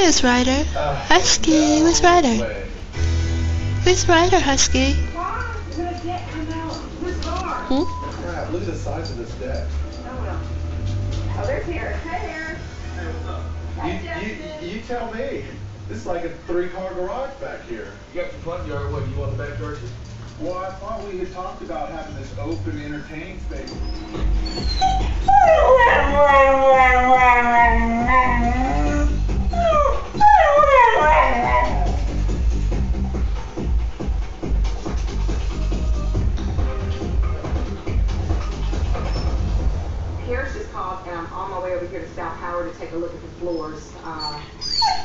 Where's Ryder? Husky, where's Ryder? Where's Ryder, Husky? Hmm? Crap, look at the size of this deck. Oh, there's Harris. Hey, Harris. Hey, what's up? You tell me. This is like a 3-car garage back here. You got the front yard, what, you want the backyard too? Well, I thought we had talked about having this open entertaining space. Harris just called, and I'm on my way over here to South Howard to take a look at the floors.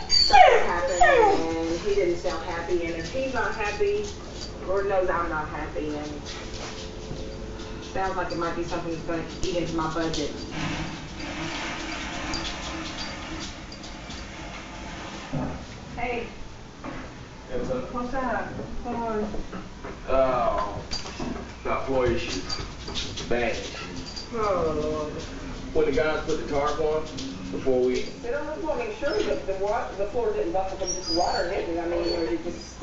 Something happened, and he didn't sound happy, and if he's not happy, Lord knows I'm not happy, and sounds like it might be something that's going to eat into my budget. Hey. Hey, what's up? What's up? Come on. Oh, not floor issues. Bad issues. Oh, Lord. When the guys put the tarp on, before we... Sit on the floor, make sure that the floor didn't buckle from just water hitting it. I mean, or you just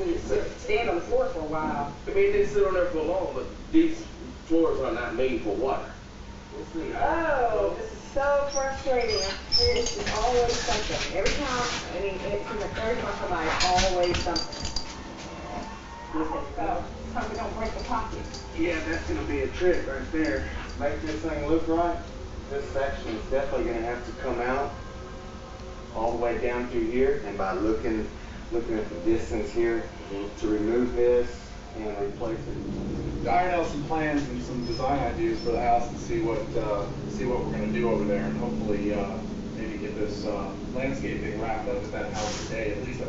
stand on the floor for a while. I mean, they sit on there for long, but these floors are not made for water. Oh, this is so frustrating. This is always something. Every time, I mean, it seems like every time somebody, always something. So, hope we don't break the pocket. Yeah, that's going to be a trick right there. Make this thing look right. This section is definitely going to have to come out all the way down through here. And by looking at the distance here, to remove this and replace it. Iron out some plans and some design ideas for the house and see what we're going to do over there, and hopefully maybe get this landscaping wrapped up at that house today, at least at